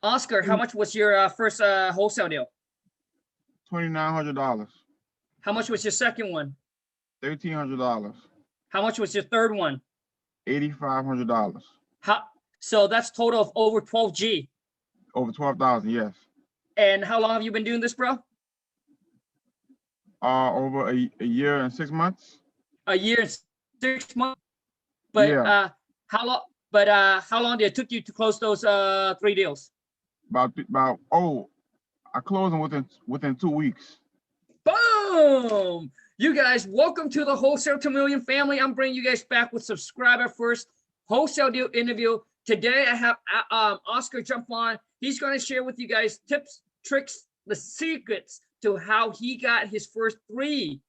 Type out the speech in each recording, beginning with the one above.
Oscar, how much was your first wholesale deal? $2,900. How much was your second one? $1,300. How much was your third one? $8,500. So that's total of over 12 G. Over 12,000, yes. And how long have you been doing this, bro? Over a year and 6 months. A year and 6 months. But yeah. How long? But how long did it took you to close those 3 deals? I closed them within 2 weeks. Boom! You guys, welcome to the Wholesale to Million family. I'm bringing you guys back with subscriber first wholesale deal interview. Today I have Oscar jump on. He's going to share with you guys tips, tricks, the secrets to how he got his first three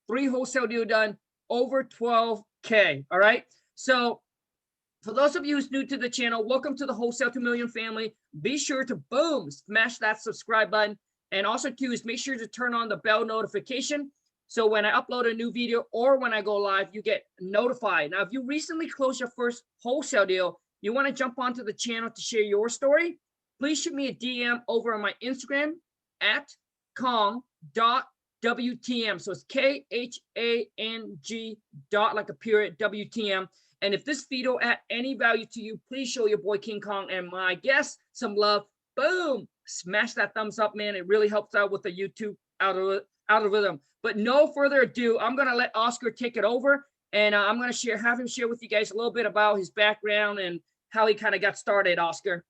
wholesale deal done over 12K. All right. So for those of you who's new to the channel, welcome to the Wholesale to Million family. Be sure to boom, smash that subscribe button. And also too is make sure to turn on the bell notification. So when I upload a new video or when I go live, you get notified. Now, if you recently closed your first wholesale deal, you want to jump onto the channel to share your story, please shoot me a DM over on my Instagram at Khang.WTM. So it's KHANG dot like a period WTM. And if this video add any value to you, please show your boy King Khang and my guests some love. Boom! Smash that thumbs up, man. It really helps out with the YouTube algorithm. But no further ado, I'm gonna let Oscar take it over, and I'm gonna have him share with you guys a little bit about his background and how he kind of got started. Oscar.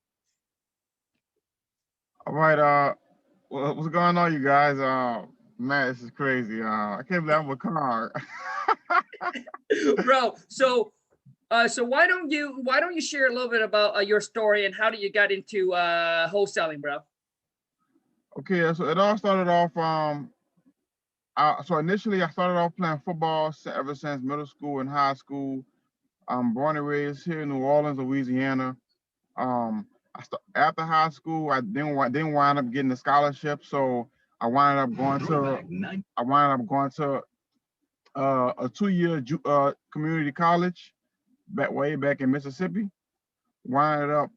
All right. What's going on, you guys? Man, this is crazy. I can't believe I'm with Khang. Bro, so why don't you share a little bit about your story and how did you got into wholesaling, bro? Okay, so it all started off. So initially, I started off playing football ever since middle school and high school. I'm born and raised here in New Orleans, Louisiana. After high school, I didn't wind up getting a scholarship, so I wound up going to a 2-year community college way back in Mississippi. Wound up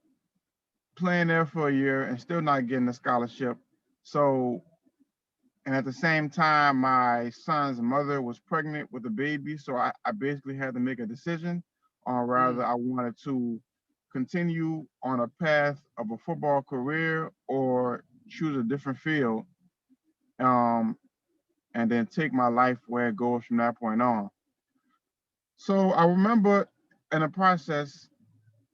playing there for a year and still not getting a scholarship. So, and at the same time, my son's mother was pregnant with a baby. So I basically had to make a decision on whether I wanted to continue on a path of a football career or choose a different field, and then take my life where it goes from that point on. So I remember in the process,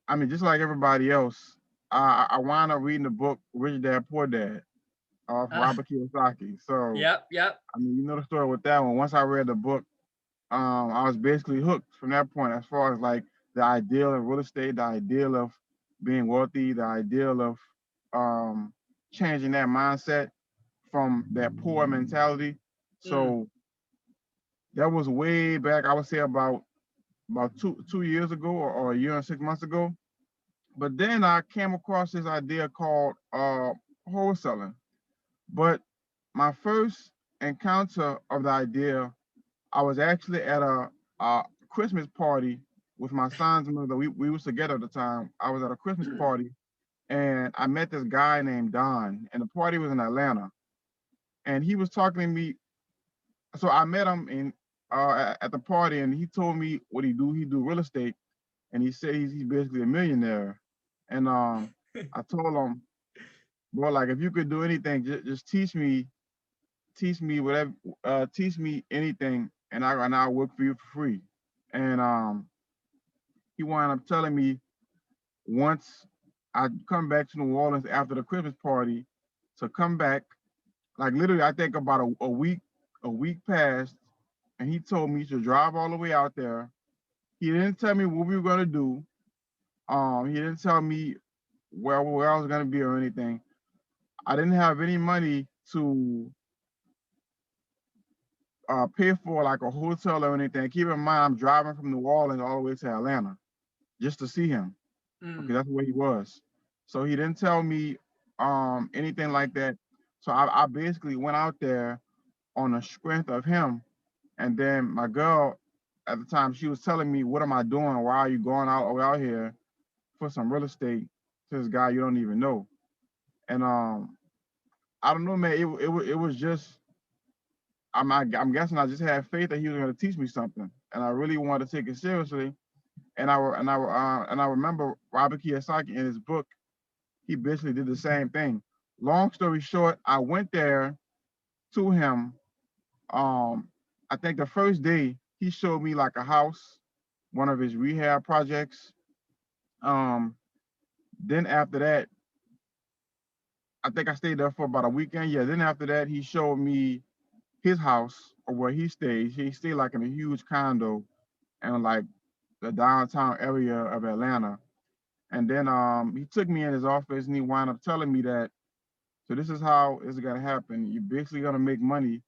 I mean, just like everybody else, I wound up reading the book Rich Dad Poor Dad of Robert Kiyosaki. So yep. I mean, you know the story with that one. Once I read the book, I was basically hooked from that point, as far as like the ideal of real estate, the ideal of being wealthy, the ideal of changing that mindset from that poor mentality. So that was way back, I would say about 2 years ago or a year and 6 months ago. But then I came across this idea called wholesaling. But my first encounter of the idea, I was actually at a Christmas party with my son's mother. We was together at the time. I was at a Christmas party, and I met this guy named Don, and the party was in Atlanta. And he was talking to me. So I met him at the party, and he told me what he do. He do real estate, and he said he's basically a millionaire. And I told him, boy, like if you could do anything, just teach me whatever, teach me anything, and I'll work for you for free. And he wound up telling me once I come back to New Orleans after the Christmas party to come back, like literally I think about a week passed, and he told me to drive all the way out there. He didn't tell me what we were gonna do. He didn't tell me where I was gonna be or anything. I didn't have any money to pay for like a hotel or anything. Keep in mind, I'm driving from New Orleans all the way to Atlanta just to see him. Okay, that's where he was. So he didn't tell me anything like that. So I basically went out there on the strength of him. And then my girl at the time, she was telling me, what am I doing? Why are you going out here for some real estate to this guy you don't even know? And I don't know, man. It was just I'm guessing I just had faith that he was going to teach me something, and I really wanted to take it seriously. And I remember Robert Kiyosaki in his book, he basically did the same thing. Long story short, I went there to him. I think the first day he showed me like a house, one of his rehab projects. Um, then after that, I think I stayed there for about a weekend. Yeah. Then after that, he showed me his house or where he stays. He stayed like in a huge condo in like the downtown area of Atlanta. And then he took me in his office and he wound up telling me that, so this is how it's gonna happen. You're basically gonna make money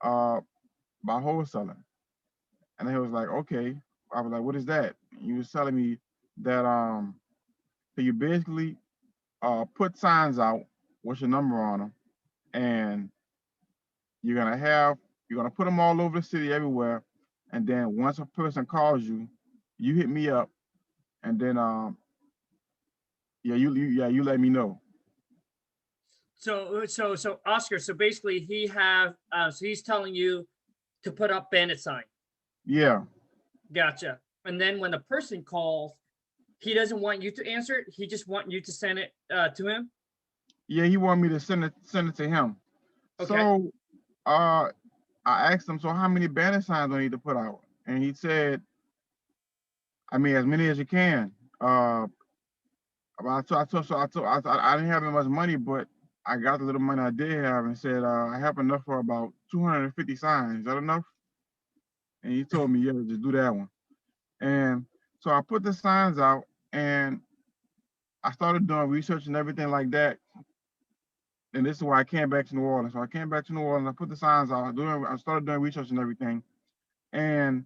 uh, by wholesaling. And he was like, okay. I was like, what is that? And he was telling me that so you basically put signs out with your number on them, and you're gonna put them all over the city everywhere. And then once a person calls you, you hit me up, and then yeah, you let me know. So Oscar, so basically so he's telling you to put up bandit sign. Yeah. Gotcha. And then when the person calls, he doesn't want you to answer it. He just want you to send it to him. Yeah, he wanted me to send it to him. Okay. So I asked him, so how many bandit signs do I need to put out? And he said, I mean, as many as you can. I didn't have that much money, but I got the little money I did have and said, I have enough for about 250 signs. Is that enough? And he told me, yeah, just do that one. And so I put the signs out and I started doing research and everything like that. And this is why I came back to New Orleans. So I came back to New Orleans, I put the signs out, I started doing research and everything. And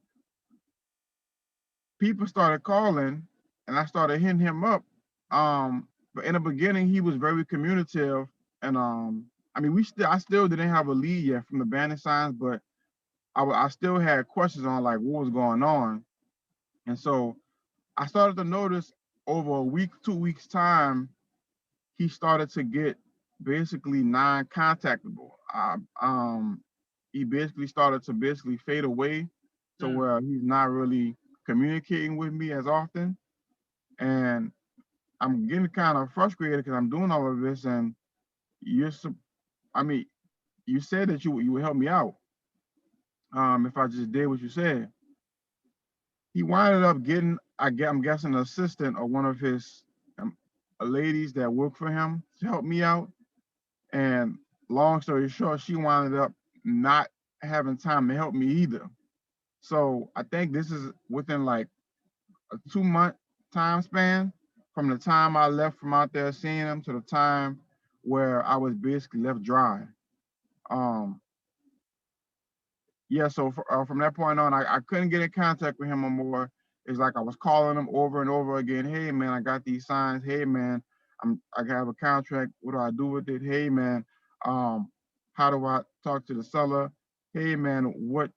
people started calling and I started hitting him up. But in the beginning, he was very communicative. And I mean, I still didn't have a lead yet from the bandit signs, but I still had questions on like what was going on. And so I started to notice over a week, 2 weeks time, he started to get basically non-contactable. He basically started to basically fade away to where he's not really communicating with me as often. And I'm getting kind of frustrated because I'm doing all of this and I mean, you said that you would help me out if I just did what you said. He winded up getting, I'm guessing, an assistant or one of his ladies that work for him to help me out. And long story short, she winded up not having time to help me either. So I think this is within like a 2-month time span from the time I left from out there seeing him to the time where I was basically left dry. Yeah, so from that point on, I couldn't get in contact with him no more. It's like I was calling him over and over again. Hey man, I got these signs. Hey man, I have a contract. What do I do with it? Hey man, how do I talk to the seller? Hey man, what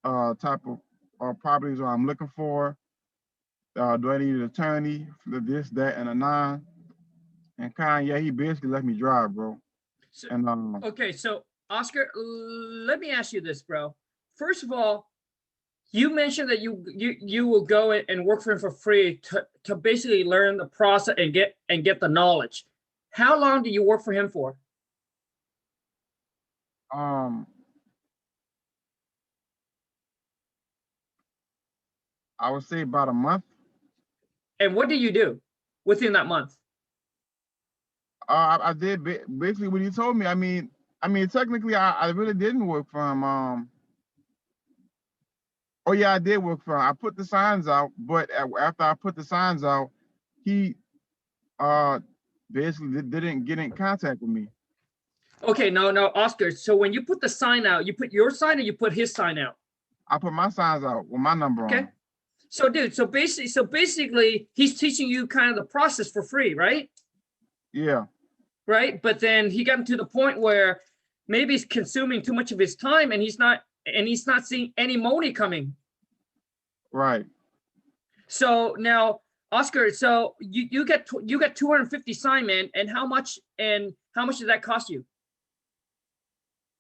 type of properties are I'm looking for? Do I need an attorney for this, that, and a nine? And yeah, he basically left me dry, bro. So, and okay, so Oscar, let me ask you this, bro. First of all, you mentioned that you will go and work for him for free to basically learn the process and get the knowledge. How long do you work for him for? I would say about a month. And what do you do within that month? I did basically what he told me. I mean, technically, I really didn't work for him. Oh yeah, I did work for him. I put the signs out, but after I put the signs out, he basically didn't get in contact with me. Okay, no, Oscar. So when you put the sign out, you put your sign or you put his sign out? I put my signs out with my number on. So dude, so basically he's teaching you kind of the process for free, right? Yeah. Right. But then he got to the point where maybe he's consuming too much of his time and he's not seeing any money coming. Right. So now, Oscar, so you get 250 sign, man, and how much did that cost you?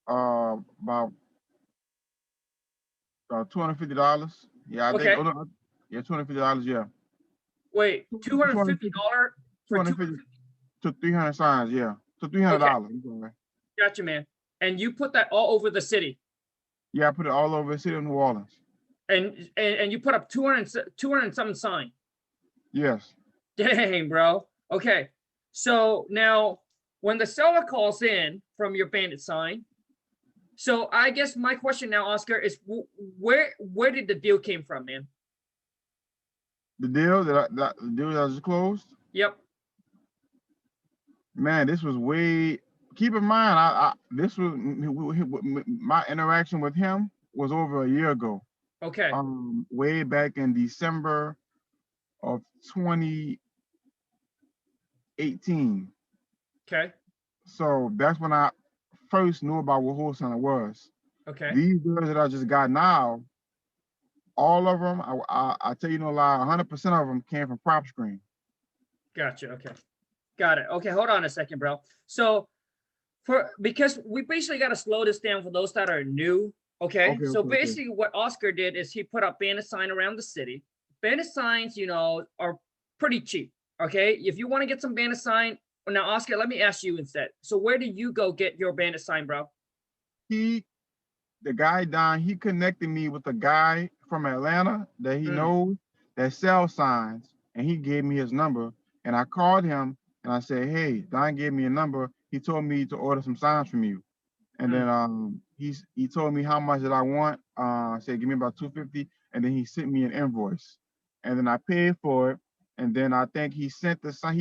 About $250. Yeah, I think. Okay. Oh, no, yeah, $250. Yeah. Wait, $250 for 250 to 300 signs. Yeah, to $300. Okay. Gotcha, man. And you put that all over the city. Yeah, I put it all over the city of New Orleans. And you put up 200 and something sign. Yes. Dang, bro. Okay. So now when the seller calls in from your bandit sign, so I guess my question now, Oscar, is where did the deal came from, man? The deal that I just closed. Yep. Man, this was way. Keep in mind, this was my interaction with him was over a year ago. Okay. Way back in December of 2018. Okay. So that's when I first knew about what wholesaling was. Okay. These deals that I just got now, all of them, I tell you no lie, 100% of them came from prop screen. Gotcha. Okay. Got it. Okay, hold on a second, bro. So because we basically got to slow this down for those that are new. Okay. So basically what Oscar did is he put up bandit sign around the city. Bandit signs, are pretty cheap. Okay. If you want to get some bandit sign, now Oscar, let me ask you instead. So where do you go get your bandit sign, bro? The guy Don, he connected me with a guy from Atlanta that he knows that sells signs, and he gave me his number. And I called him and I said, hey, Don gave me a number. He told me to order some signs from you. And then he told me how much that I want. I said, give me about $250. And then he sent me an invoice. And then I paid for it. And then I think he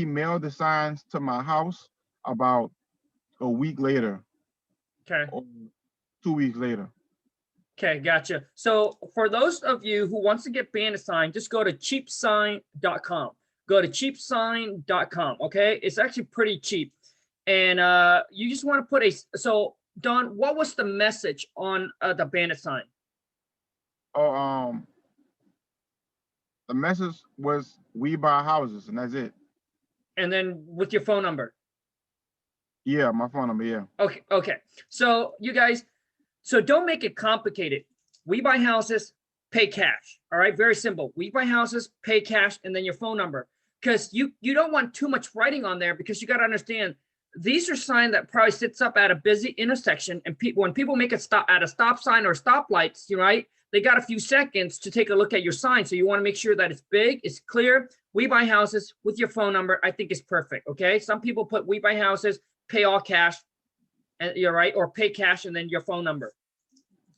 mailed the signs to my house about a week later. Okay. Or 2 weeks later. Okay, gotcha. So for those of you who wants to get bandit sign, just go to cheapsign.com. Go to cheapsign.com. Okay, it's actually pretty cheap, and you just want to put so Don, what was the message on the bandit sign? Oh, the message was we buy houses, and that's it. And then with your phone number. Yeah, my phone number. Yeah. Okay. So you guys, so don't make it complicated. We buy houses, pay cash. All right, very simple. We buy houses, pay cash, and then your phone number. Because you don't want too much writing on there, because you got to understand these are signs that probably sits up at a busy intersection, and when people make a stop at a stop sign or stoplights, right? They got a few seconds to take a look at your sign, so you want to make sure that it's big, it's clear. We buy houses with your phone number. I think is perfect. Okay, some people put we buy houses, pay all cash, and you're right, or pay cash and then your phone number.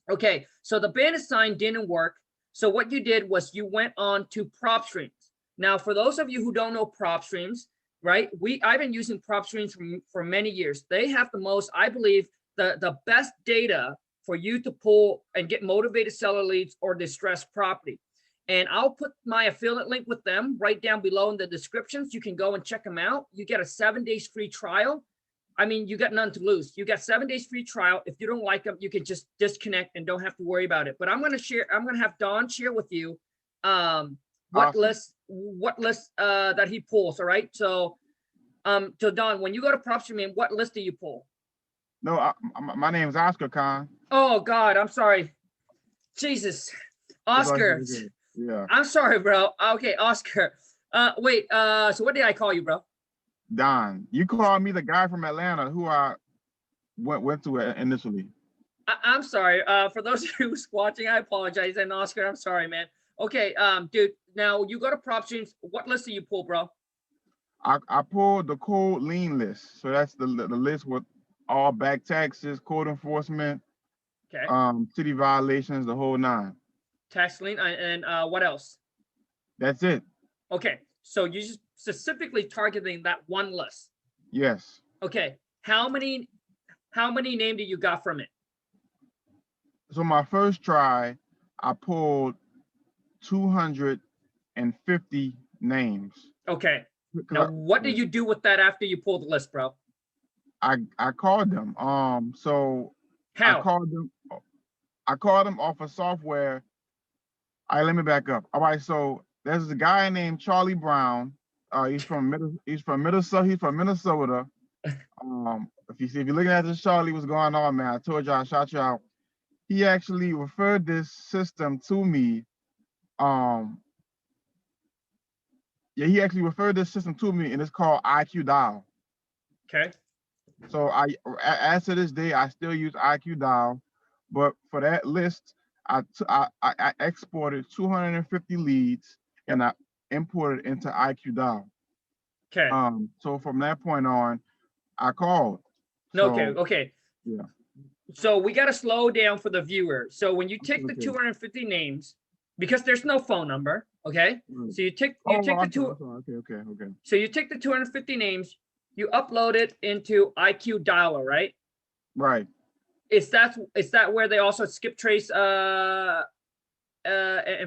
Okay, so the bandit sign didn't work. So what you did was you went on to prop streams. Now, for those of you who don't know prop streams, right? I've been using prop streams for many years. They have the most, I believe, the best data for you to pull and get motivated seller leads or distressed property. And I'll put my affiliate link with them right down below in the descriptions. You can go and check them out. You get a 7 days free trial. I mean, you got none to lose. You got 7 days free trial. If you don't like them, you can just disconnect and don't have to worry about it. But I'm going to have Don share with you what list that he pulls. All right. So Don, when you go to PropStream, what list do you pull? No, my name is Oscar Khan. Oh God, I'm sorry. Jesus, Oscar. Yeah. I'm sorry, bro. Okay, Oscar. Wait. So what did I call you, bro? Don. You called me the guy from Atlanta who I went to initially. I'm sorry. For those of you who's watching, I apologize. And Oscar, I'm sorry, man. Okay, dude. Now you go to PropStreams. What list do you pull, bro? I pulled the code lien list. So that's the list with all back taxes, code enforcement, okay, city violations, the whole nine. Tax lien and what else? That's it. Okay, so you just specifically targeting that one list. Yes. Okay, how many names did you got from it? So my first try, I pulled 250 names. Okay. Now, what did you do with that after you pulled the list, bro? I called them. So how? I called them off of software. All right, let me back up. All right, so there's a guy named Charlie Brown. He's from Minnesota. He's from Minnesota. If you're looking at this, Charlie, what's going on, man? I told you I shot you out. He actually referred this system to me. Yeah, he actually referred this system to me, and it's called IQ Dial. Okay. So as to this day, I still use IQ Dial, but for that list, I exported 250 leads and I imported into IQ Dial. Okay. So from that point on, I called. Okay. Yeah. So we got to slow down for the viewer. So when you take the 250 names, because there's no phone number, okay? So you take the two. Okay. So you take the 250 names, you upload it into IQ Dialer, right? Right. Is that where they also skip trace and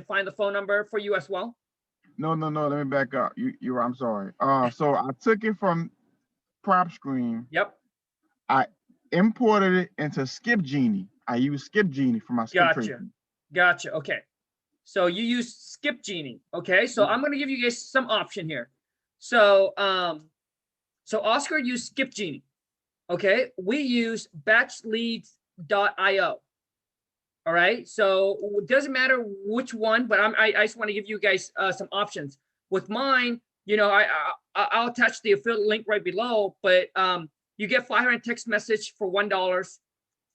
find the phone number for you as well? No. Let me back up. You're. I'm sorry. So I took it from Prop Screen. Yep. I imported it into Skip Genie. I use Skip Genie for my skip tracing. Gotcha. Okay. So you use Skip Genie. Okay. So I'm going to give you guys some option here. So, so Oscar used Skip Genie. Okay. We use batchleads.io. All right. So it doesn't matter which one, but I just want to give you guys some options. With mine, you know, I'll attach the affiliate link right below, but you get 500 text message for $1.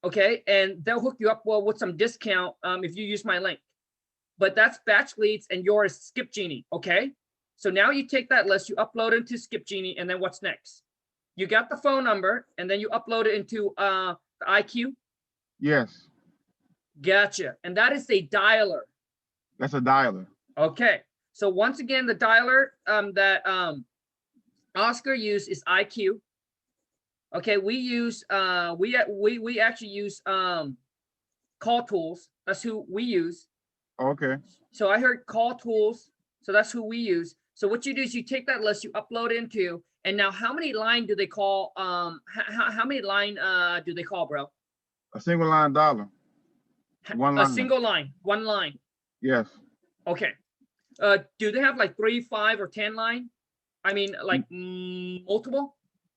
Okay. And they'll hook you up with some discount if you use my link. But that's batch leads and yours Skip Genie. Okay. So now you take that list, you upload it into Skip Genie, and then what's next? You got the phone number, and then you upload it into the IQ. Yes. Gotcha. And that is a dialer. That's a dialer. Okay. So once again, the dialer that Oscar used is IQ. Okay, we use we actually use Call Tools. That's who we use. Okay. So I heard Call Tools. So that's who we use. So what you do is you take that list, you upload into, and now how many line do they call? How many line do they call, bro? A single line dollar. One line. A single line. One line. Yes. Okay. Do they have like 3, 5, or 10 line? I mean, like multiple?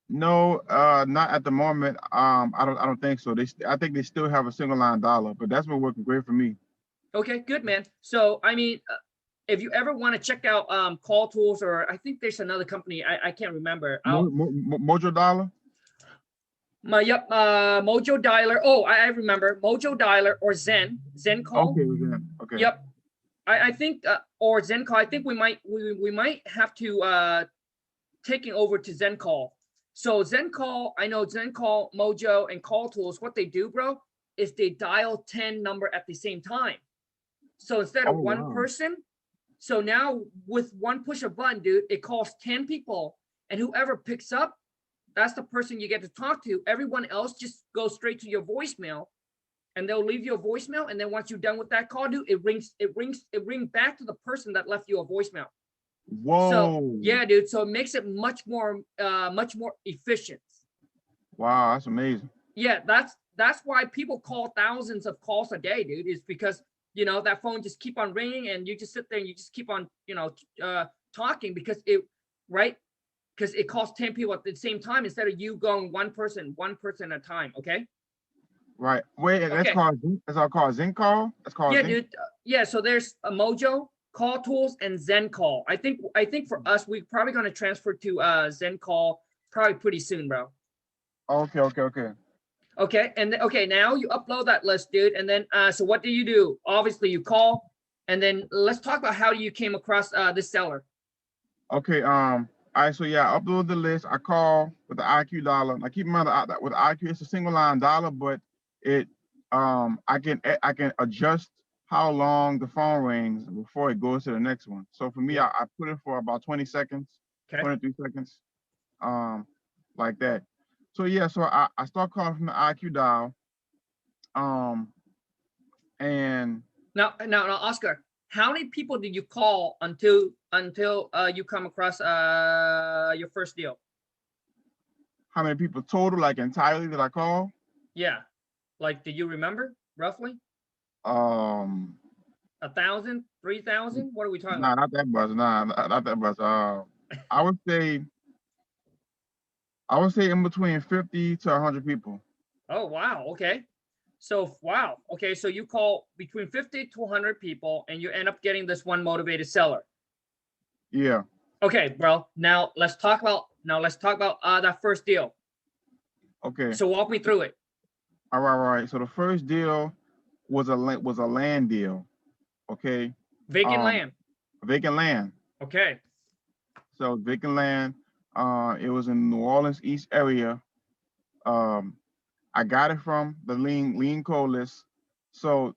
No, not at the moment. I don't think so. I think they still have a single line dollar, but that's been working great for me. Okay, good, man. So I mean, if you ever want to check out Call Tools, or I think there's another company, I can't remember. Mojo Dollar. Mojo Dialer. Oh, I remember Mojo Dialer or Zen Call. Okay, Zen. Okay. Yep. I think or Zen Call. I think we might have to taking over to Zen Call. So Zen Call, I know Zen Call, Mojo, and Call Tools. What they do, bro, is they dial 10 number at the same time. So instead of one person, so now with one push of button, dude, it calls 10 people, and whoever picks up, that's the person you get to talk to. Everyone else just goes straight to your voicemail, and they'll leave you a voicemail. And then once you're done with that call, dude, it rings back to the person that left you a voicemail. Whoa. So yeah, dude. So it makes it much more efficient. Wow, that's amazing. Yeah, that's why people call thousands of calls a day, dude. Is because that phone just keep on ringing, and you just sit there and you just keep on talking because it calls 10 people at the same time instead of you going one person at a time. Okay. Right. Wait, that's called Zen Call. That's called Zen? Dude. Yeah. So there's a Mojo, Call Tools, and Zen Call. I think for us, we're probably going to transfer to Zen Call probably pretty soon, bro. Okay. Okay, and now you upload that list, dude, and then so what do you do? Obviously, you call, and then let's talk about how you came across this seller. Okay. All right. So yeah, I upload the list. I call with the IQ dollar. I keep in mind that with IQ, it's a single line dollar, but it I can adjust how long the phone rings before it goes to the next one. So for me, I put it for about 20 seconds, 23 seconds, like that. So yeah, so I start calling from the IQ dial. And now, Oscar, how many people did you call until you come across your first deal? How many people total, like entirely, did I call? Yeah, like, do you remember roughly? 1,000, 3,000? What are we talking Nah, about? not that much. Nah, not that much. I would say in between 50 to 100 people. Oh, wow. Okay. So, wow. Okay. So you call between 50 to 100 people and you end up getting this one motivated seller. Yeah. Okay, bro. Now let's talk about that first deal. Okay. So walk me through it. All right. So the first deal was a land deal. Okay. Vacant Um, land. Vacant land. Okay. So vacant land. It was in New Orleans East area. I got it from the lean code list. So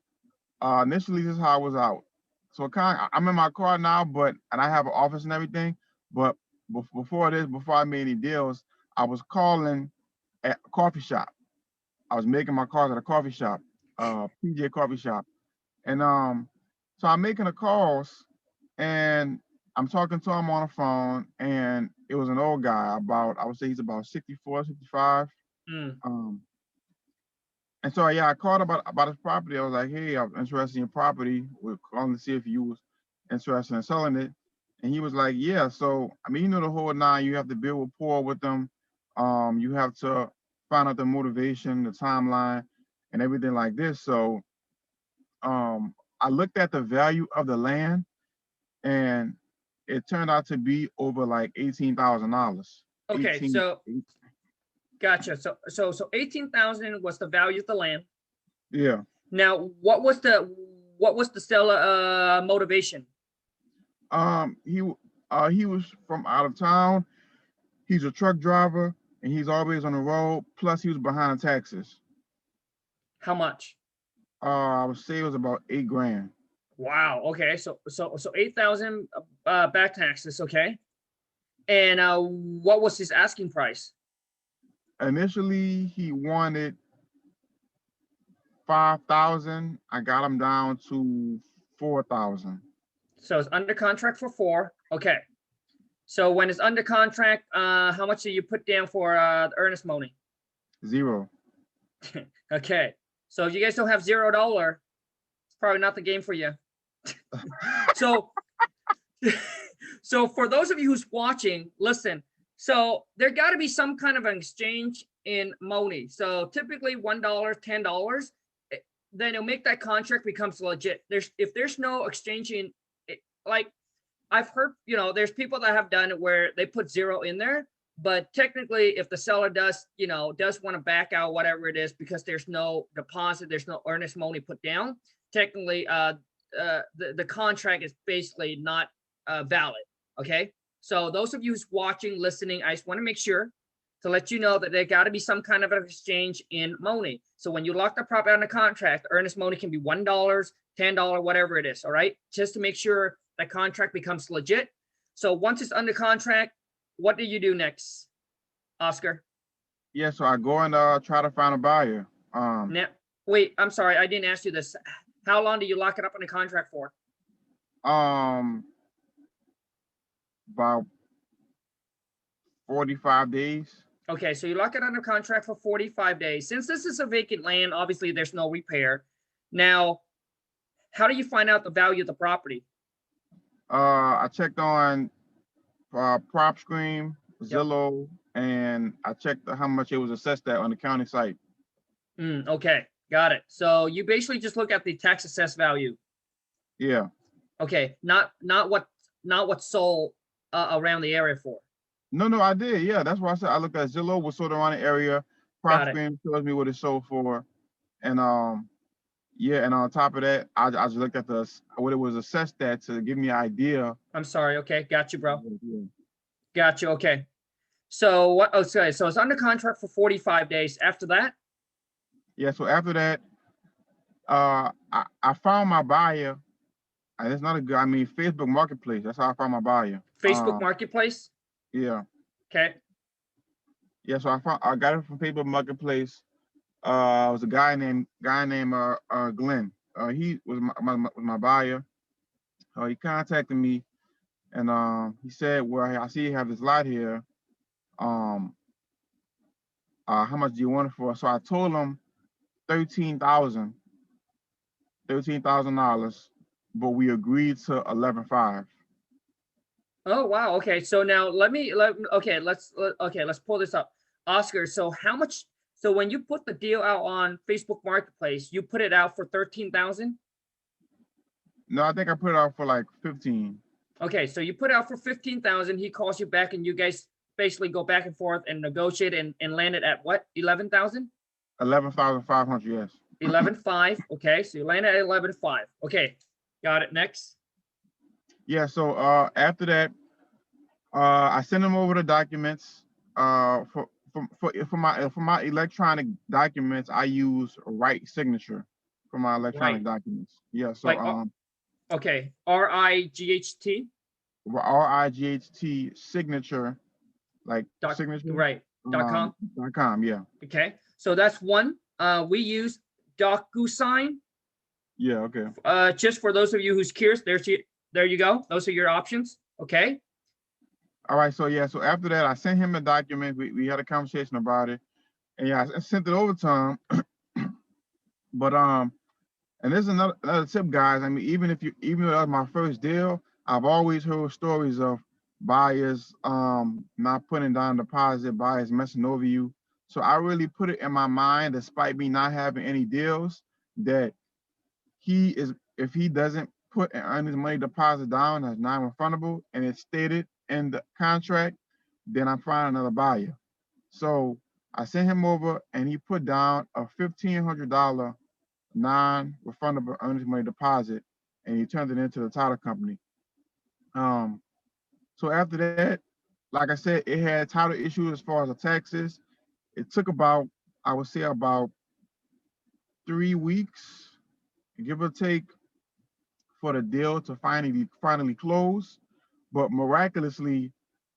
initially, this is how I was out. So I'm in my car now, and I have an office and everything. But before I made any deals, I was calling at a coffee shop. I was making my calls at a coffee shop, PJ coffee shop, and so I'm making the calls, and I'm talking to him on the phone, and it was an old guy I would say he's about 64, 65. Mm. And so yeah, I called about his property. I was like, hey, I'm interested in your property. We're calling to see if you was interested in selling it. And he was like, yeah. So I mean, you know the whole nine. You have to build rapport with them. You have to find out the motivation, the timeline, and everything like this. So I looked at the value of the land, and it turned out to be over like $18,000. Okay. 18. So gotcha. So 18,000 was the value of the land. Yeah. Now, what was the seller motivation? He was from out of town. He's a truck driver and he's always on the road. Plus, he was behind taxes. How much? I would say it was about $8,000. Wow. Okay. So 8,000 back taxes. Okay. And what was his asking price? Initially, he wanted 5,000. I got him down to 4,000. So it's under contract for 4. Okay. So when it's under contract, how much do you put down for the earnest money? 0. Okay. So if you guys don't have $0, it's probably not the game for you. So, so for those of you who's watching, listen. So there got to be some kind of an exchange in money. So typically $1, $10, then it'll make that contract becomes legit. If there's no exchanging, like I've heard, there's people that have done it where they put 0 in there, but technically if the seller does want to back out whatever it is because there's no deposit, there's no earnest money put down, technically the contract is basically not valid. Okay. So those of you who's watching, listening, I just want to make sure to let you know that there got to be some kind of an exchange in money. So when you lock the property on the contract, the earnest money can be $1, $10, whatever it is. All right. Just to make sure that contract becomes legit. So once it's under contract, what do you do next, Oscar? Yeah. So I go and try to find a buyer. Now, wait, I'm sorry. I didn't ask you this. How long do you lock it up on the contract for? About 45 days. Okay, so you lock it under contract for 45 days. Since this is a vacant land, obviously there's no repair. Now, how do you find out the value of the property? I checked on PropScream, Zillow, and I checked how much it was assessed at on the county site. Okay, got it. So you basically just look at the tax assessed value. Yeah. Okay, not what's sold around the area for. No, I did. Yeah, that's why I said I looked at Zillow, was sort of around the area. PropScream tells me what it sold for, and yeah, and on top of that, I just looked at what it was assessed at to give me an idea. I'm sorry. Okay, got you, bro. Yeah. Got you. Okay. So what? Oh, sorry. So it's under contract for 45 days. After that? Yeah. So after that, I found my buyer. And it's not a good. I mean, Facebook Marketplace. That's how I found my buyer. Facebook Marketplace. Yeah. Okay. Yeah. So I got it from Facebook Marketplace. It was a guy named Glenn. He was my buyer. He contacted me, and he said, "Well, I see you have this lot here. How much do you want it for?" So I told him $13,000. but we agreed to 11.5. Oh, wow. Okay. So now okay, let's pull this up. Oscar, so how much, so when you put the deal out on Facebook Marketplace, you put it out for 13,000? No, I think I put it out for like 15. Okay, so you put out for 15,000, he calls you back and you guys basically go back and forth and negotiate and land it at what? 11,000? 11,500, yes. 11.5. Okay, so you land at 11.5. Okay, got it. Next. Yeah, so after that, I sent him over the documents. For my electronic documents, I use Right Signature for my electronic Right. documents. Yeah, so Like, okay, RIGHT. RIGHT signature, like Dot, signature, right. .com. .com, yeah. Okay, so that's one. We use DocuSign. Yeah, okay. Just for those of you who's curious, there you go. Those are your options. Okay. All right, so yeah, so after that, I sent him the document. We had a conversation about it, and yeah, I sent it over to him. But and this is another tip, guys. I mean, even though that was my first deal, I've always heard stories of buyers not putting down deposit, buyers messing over you. So I really put it in my mind, despite me not having any deals, that if he doesn't put and earn his money deposit down as non-refundable and it's stated in the contract, then I'm finding another buyer. So I sent him over and he put down a $1,500 non-refundable earnest money deposit, and he turned it into the title company. So after that, like I said, it had title issues as far as the taxes. It took about, I would say, about 3 weeks, give or take, for the deal to finally close. But miraculously,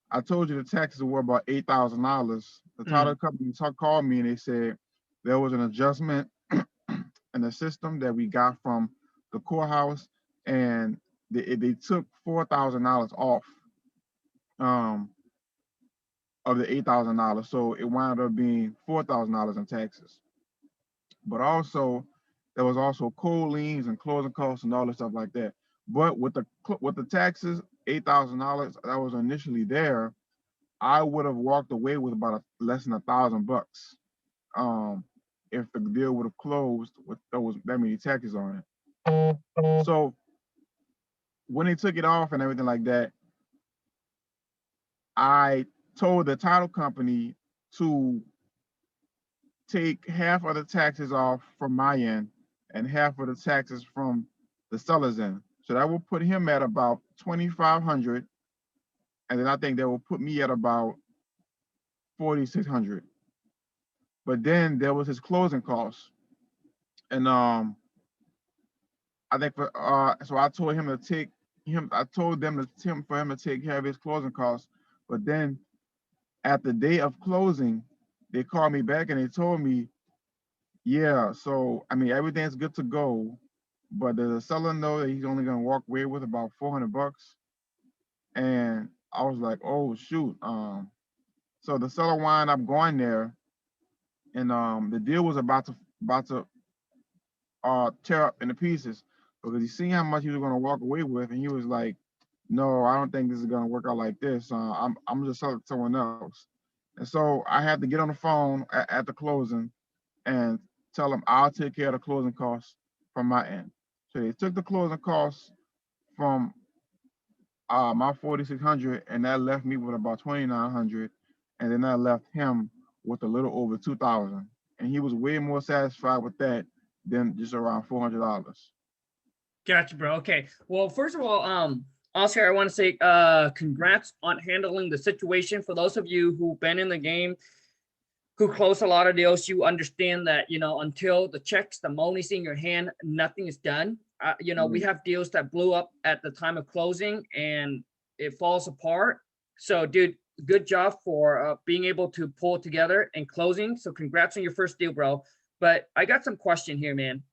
I told you the taxes were about $8,000. The title company called me and they said there was an adjustment in the system that we got from the courthouse, and they took $4,000 off of the $8,000, so it wound up being $4,000 in taxes. But also, there was also cold liens and closing costs and all this stuff like that. But with the taxes, $8,000 that was initially there, I would have walked away with about less than $1,000 if the deal would have closed with that many taxes on it. So when they took it off and everything like that, I told the title company to take half of the taxes off from my end and half of the taxes from the seller's end. So that will put him at about 2,500, and then I think that will put me at about 4,600. But then there was his closing costs, and I think so I told him to take him. I told them for him to take care of his closing costs. But then at the day of closing, they called me back and they told me, yeah, so I mean everything's good to go, but does the seller know that he's only gonna walk away with about $400? And I was like, oh shoot. So the seller wound up going there, and the deal was about to tear up into pieces because he seen how much he was gonna walk away with, and he was like, no, I don't think this is gonna work out like this. I'm just selling to someone else. And so I had to get on the phone at the closing and tell them I'll take care of the closing costs from my end. So they took the closing costs from my 4,600, and that left me with about 2,900, and then that left him with a little over 2,000, and he was way more satisfied with that than just around $400. Gotcha, bro. Okay. Well, first of all, Oscar, I want to say congrats on handling the situation. For those of you who've been in the game, who close a lot of deals, you understand that, until the checks, the money's in your hand, nothing is done. We have deals that blew up at the time of closing and it falls apart. So, dude, good job for being able to pull it together and closing. So congrats on your first deal, bro. But I got some question here, man.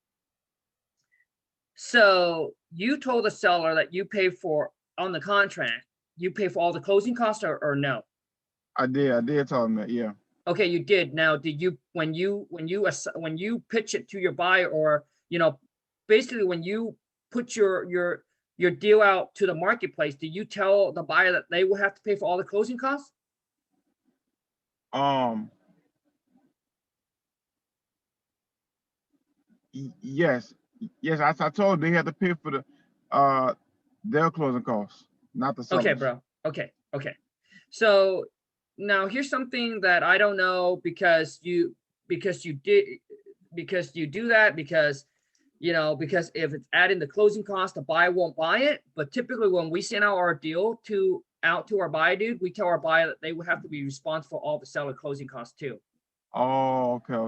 So you told the seller that you pay for on the contract, you pay for all the closing costs or no? I did tell him that, yeah. Okay, you did. Now, did you when you pitch it to your buyer, or basically when you put your deal out to the marketplace, do you tell the buyer that they will have to pay for all the closing costs? Yes, I told they had to pay for the their closing costs, not the sellers. Okay, bro. Okay. So now here's something that I don't know, because you do that, because if it's adding the closing cost, the buyer won't buy it. But typically when we send out our deal out to our buyer, dude, we tell our buyer that they would have to be responsible for all the seller closing costs too. Oh, okay.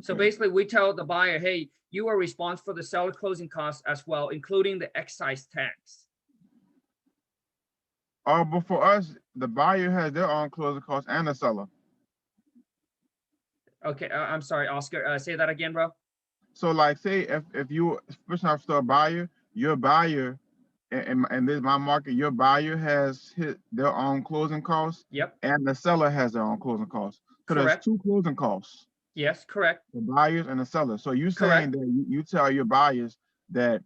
So basically we tell the buyer, hey, you are responsible for the seller closing costs as well, including the excise tax. But for us, the buyer has their own closing costs and the seller. Okay, I'm sorry, Oscar. Say that again, bro. So like, say if you first time store buyer, your buyer, and this is my market, your buyer has hit their own closing costs. Yep. And the seller has their own closing costs. So correct. There's 2 closing costs. Yes, correct. The buyers and the seller. So you saying Correct. that you tell your buyers that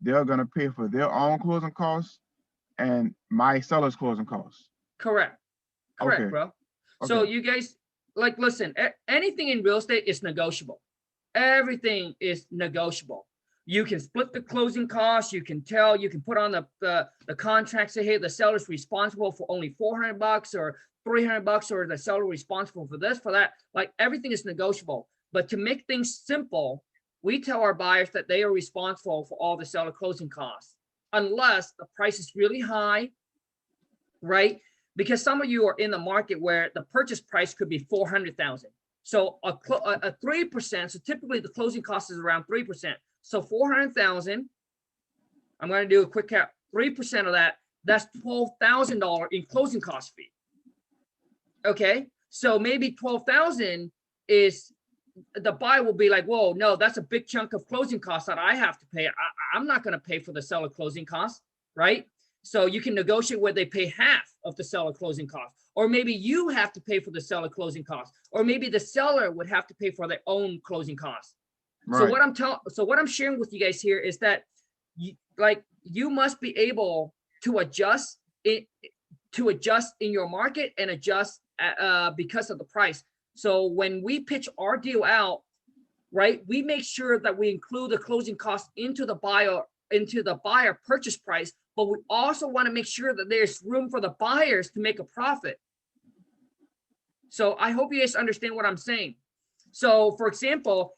they're gonna pay for their own closing costs and my seller's closing costs. Correct, Okay. bro. So Okay. you guys, like, listen, anything in real estate is negotiable. Everything is negotiable. You can split the closing costs. You can put on the contract, say, hey, the seller's responsible for only $400 or $300, or the seller responsible for this, for that. Like, everything is negotiable. But to make things simple, we tell our buyers that they are responsible for all the seller closing costs, unless the price is really high, right? Because some of you are in the market where the purchase price could be 400,000. So a 3%, so typically the closing cost is around 3%. So 400,000, I'm going to do a quick count. 3% of that, that's $12,000 in closing cost fee. Okay, so maybe 12,000 is, the buyer will be like, whoa, no, that's a big chunk of closing costs that I have to pay. I'm not going to pay for the seller closing costs, right? So you can negotiate where they pay half of the seller closing costs, or maybe you have to pay for the seller closing costs, or maybe the seller would have to pay for their own closing costs. Right. So what I'm sharing with you guys here is that you must be able to adjust in your market and adjust because of the price. So when we pitch our deal out, right, we make sure that we include the closing costs into the buyer purchase price, but we also want to make sure that there's room for the buyers to make a profit. So I hope you guys understand what I'm saying. So for example,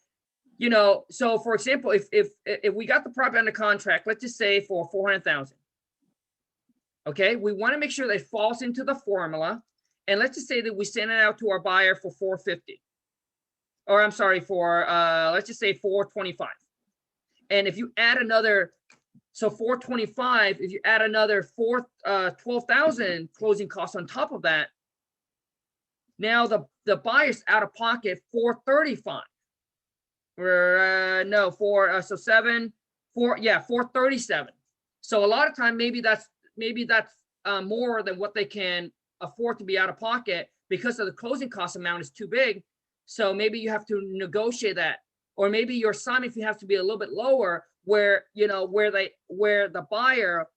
if we got the property under contract, let's just say for 400,000. Okay, we want to make sure that it falls into the formula. And let's just say that we send it out to our buyer for 450. Or I'm sorry, for let's just say 425. And if you add another, so 425, if you add another 12,000 closing costs on top of that, now the buyer's out of pocket 435. No, so 437. So a lot of time, maybe that's more than what they can afford to be out of pocket because of the closing cost amount is too big. So maybe you have to negotiate that, or maybe your assignment fee has to be a little bit lower, where the buyer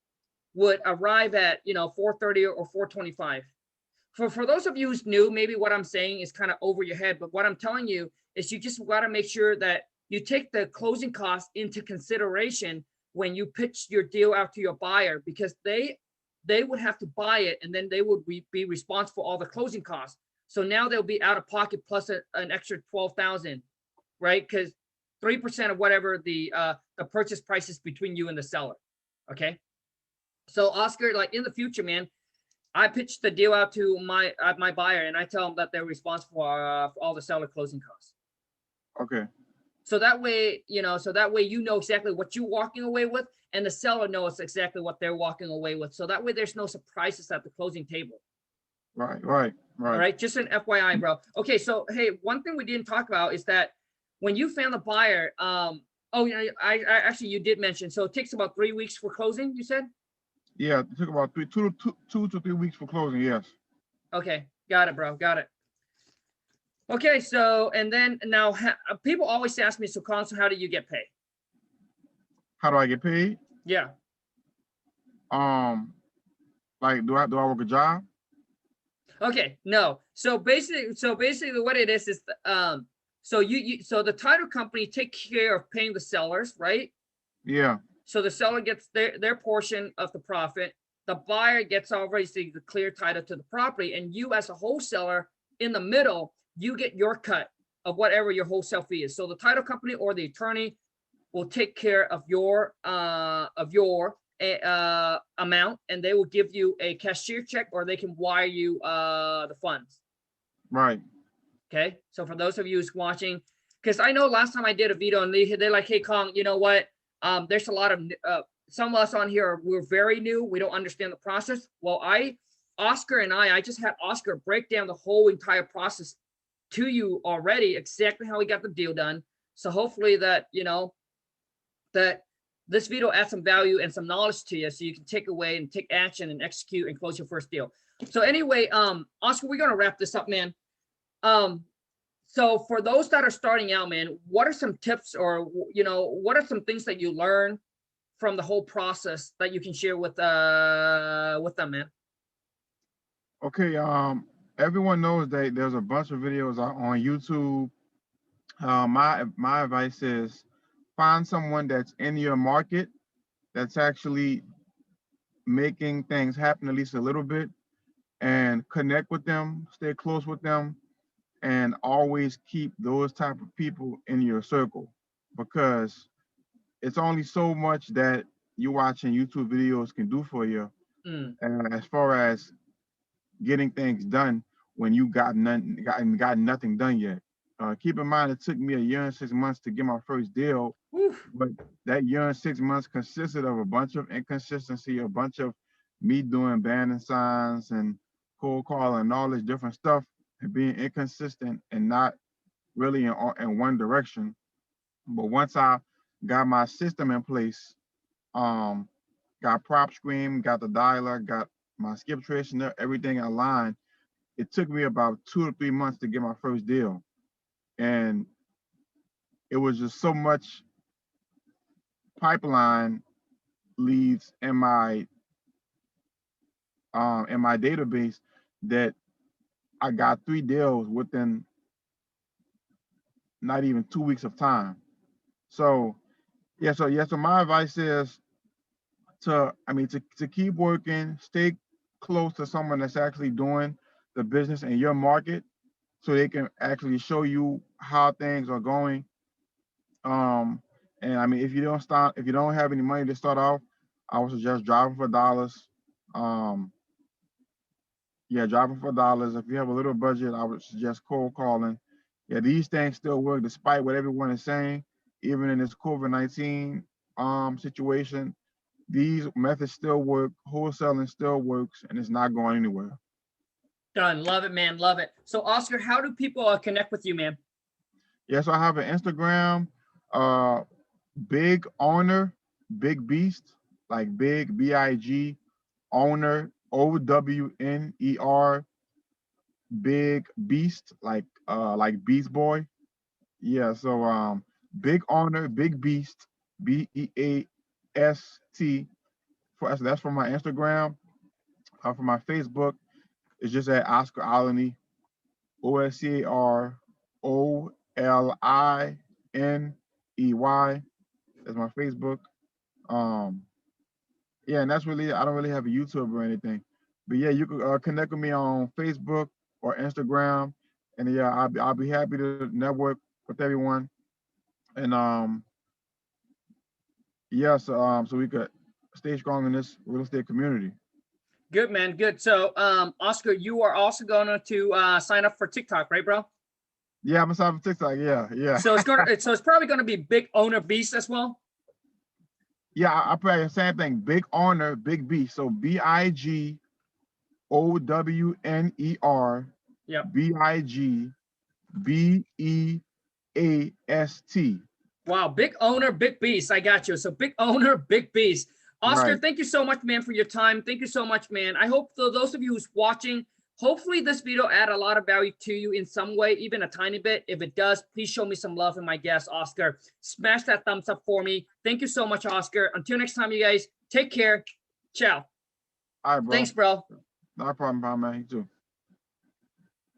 would arrive at 430 or 425. For those of you who's new, maybe what I'm saying is kind of over your head, but what I'm telling you is you just got to make sure that you take the closing costs into consideration when you pitch your deal out to your buyer, because they would have to buy it, and then they would be responsible for all the closing costs. So now they'll be out of pocket plus an extra 12,000, right? Because 3% of whatever the purchase price is between you and the seller. Okay. So Oscar, like in the future, man, I pitched the deal out to my buyer, and I tell them that they're responsible for all the seller closing costs. Okay. So that way, you know exactly what you're walking away with, and the seller knows exactly what they're walking away with. So that way there's no surprises at the closing table. Right. All right, just an FYI, bro. Okay, so hey, one thing we didn't talk about is that when you found the buyer, I actually, you did mention, so it takes about 3 weeks for closing, you said? Yeah, it took about 2 to 3 weeks for closing, yes. Okay, got it, bro, got it. Okay, so, and then now people always ask me, so Consul, how do you get paid? How do I get paid? Yeah. Like do I work a job? Okay, no. So basically what it is so so the title company take care of paying the sellers, right? Yeah. So the seller gets their portion of the profit. The buyer gets obviously the clear title to the property, and you as a wholesaler in the middle, you get your cut of whatever your wholesale fee is. So the title company or the attorney will take care of your amount, and they will give you a cashier check, or they can wire you the funds. Right. Okay, so for those of you who's watching, because I know last time I did a video and they're like, hey Kong, you know what, there's a lot of some of us on here, we're very new, we don't understand the process. Well, Oscar and I just had Oscar break down the whole entire process to you already, exactly how we got the deal done. So hopefully that, you know, that this video adds some value and some knowledge to you, so you can take away and take action and execute and close your first deal. So anyway, Oscar, we're gonna wrap this up, man. So for those that are starting out, man, what are some tips, or you know, what are some things that you learn from the whole process that you can share with them, man? Okay. Everyone knows that there's a bunch of videos on YouTube. My advice is find someone that's in your market that's actually making things happen at least a little bit, and connect with them, stay close with them, and always keep those type of people in your circle, because it's only so much that you watching YouTube videos can do for you. And as far as getting things done when you got nothing done yet. Keep in mind, it took me 1 year and 6 months to get my first deal. Oof. But that 1 year and 6 months consisted of a bunch of inconsistency, a bunch of me doing bandit signs and cold calling and all this different stuff, and being inconsistent and not really in one direction. But once I got my system in place, got prop screen, got the dialer, got my skip trace and everything aligned, it took me about 2 to 3 months to get my first deal. And it was just so much pipeline leads in my database that I got 3 deals within not even 2 weeks of time. So so my advice is to keep working, stay close to someone that's actually doing the business in your market, so they can actually show you how things are going. And I mean, if you don't have any money to start off, I would suggest driving for dollars. Driving for dollars. If you have a little budget, I would suggest cold calling. Yeah, these things still work despite what everyone is saying. Even in this COVID-19 situation, these methods still work. Wholesaling still works, and it's not going anywhere. Done. Love it, man. Love it. So Oscar, how do people connect with you, man? Yeah, so I have an Instagram, BigownerBigBeast, like big BIG, owner OWNER, big beast, like Beast Boy. Yeah, so BigownerBigBeast, BEAST. That's for my Instagram. For my Facebook, it's just at Oscar Olney, OSCAROLINEY. That's my Facebook. And that's really, I don't really have a YouTube or anything, but yeah, you can connect with me on Facebook or Instagram, and yeah, I'll be happy to network with everyone, and so we could stay strong in this real estate community. Good, man. Good. So Oscar, you are also going to sign up for TikTok, right, bro? Yeah, I'm gonna sign up for TikTok. Yeah. So it's probably gonna be Big Owner Beast as well. Yeah, I probably the same thing. Big Owner, Big Beast. So BIGOWNER. Yeah. BIGBEAST. Wow, Big Owner, Big Beast. I got you. So Big Owner, Big Beast. Oscar, Right. Thank you so much, man, for your time. Thank you so much, man. I hope those of you who's watching, Hopefully this video add a lot of value to you in some way, even a tiny bit. If it does, please show me some love in my guest, Oscar. Smash that thumbs up for me. Thank you so much, Oscar. Until next time, you guys, take care. Ciao. All right, bro. Thanks, bro. No problem, man. You too.